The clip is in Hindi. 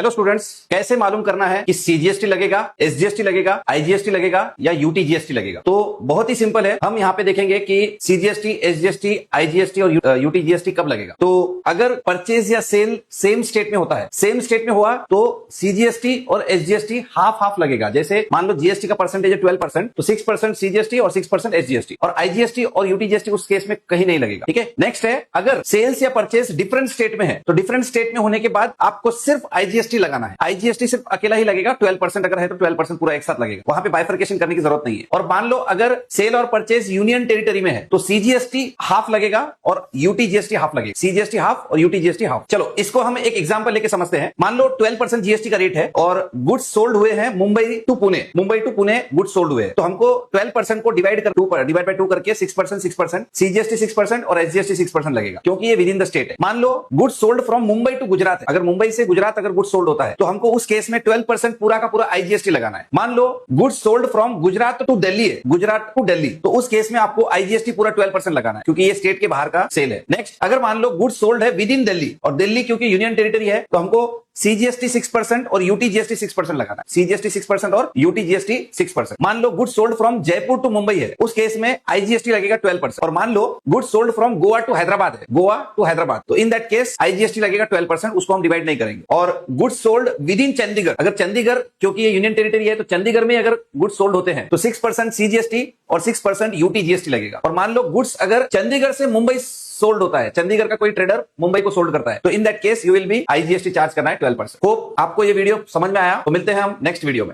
हेलो स्टूडेंट्स, कैसे मालूम करना है कि सीजीएसटी लगेगा, एसजीएसटी लगेगा, आईजीएसटी लगेगा या यूटीजीएसटी लगेगा? तो बहुत ही सिंपल है। हम यहाँ पे देखेंगे कि सीजीएसटी, एसजीएसटी, आईजीएसटी और यूटीजीएसटी कब लगेगा। तो अगर परचेज या सेल सेम स्टेट में होता है, सेम स्टेट में हुआ तो सीजीएसटी और एसजीएसटी हाफ हाफ लगेगा। जैसे मान लो जीएसटी का परसेंटेज है 12%, तो 6% सीजीएसटी और 6% एसजीएसटी, और आईजीएसटी और यूटीजीएसटी उस केस में कहीं नहीं लगेगा। ठीक है। नेक्स्ट है, अगर सेल्स या परचेज डिफरेंट स्टेट में है तो डिफरेंट स्टेट में होने के बाद आपको सिर्फ आईजीएसटी लगाना है। आईजीएसटी सिर्फ अकेला ही लगेगा। 12% अगर है तो 12% पूरा एक साथ लगेगा। वहां पे बाइफरकेशन करने की जरूरत नहीं है। और मान लो अगर सेल और परचेज यूनियन टेरिटरी में है तो सीजीएसटी हाफ लगेगा और यूटीजीएसटी हाफ लगेगा। सीजीएसटी हाफ और यूटीजीएसटी हाफ। चलो इसको हम एक एग्जांपल लेके समझते हैं। मान लो 12% जीएसटी का रेट है और गुड्स सोल्ड हुए हैं Mumbai to Pune, Mumbai to Pune goods sold हुए हैं। तो हमको 12% को डिवाइड बाय 2 करके 6% सीजीएसटी 6% और एसजीएसटी 6% लगेगा, क्योंकि ये विद इन द स्टेट है। मान लो goods sold from Mumbai to Gujarat है। अगर मुंबई से गुजरात अगर गुड्स सोल्ड होता है तो हमको उस केस में 12% पूरा का पूरा आईजीएसटी लगाना है। मान लो goods sold from Gujarat to Delhi है, गुजरात टू दिल्ली, तो उस केस में आपको आईजीएसटी पूरा 12% लगाना है, क्योंकि ये स्टेट के बाहर का सेल है। नेक्स्ट, अगर मान लो गुड्स सोल्ड है विद इन दिल्ली, और दिल्ली क्योंकि यूनियन टेरिटरी है तो हमको सीजीएसटी 6% और यूटीजीएसटी 6% लगाना है। सीजीएसटी 6% और यूटीजीएसटी 6%। मान लो goods sold from Jaipur to Mumbai है, उस केस में आईजीएसटी लगेगा 12%। और मान लो goods sold from Goa to Hyderabad है, गोवा टू हैदराबाद, तो इन दैट केस आईजीएसटी लगेगा 12%, उसको हम डिवाइड नहीं करेंगे। और goods sold with in Chandigarh, अगर चंडीगढ़ क्योंकि ये यूनियन टेरिटरी है तो चंडीगढ़ में अगर गुड्स सोल्ड होते हैं तो 6% सीजीएसटी और 6% यूटीजीएसटी लगेगा। और मान लो गुड्स अगर चंडीगढ़ से मुंबई सोल्ड होता है, चंडीगढ़ का कोई ट्रेडर मुंबई को सोल्ड करता है, तो in that case you will be IGST charge करना है 12%। होप आपको ये वीडियो समझ में आया। तो मिलते हैं हम नेक्स्ट वीडियो में।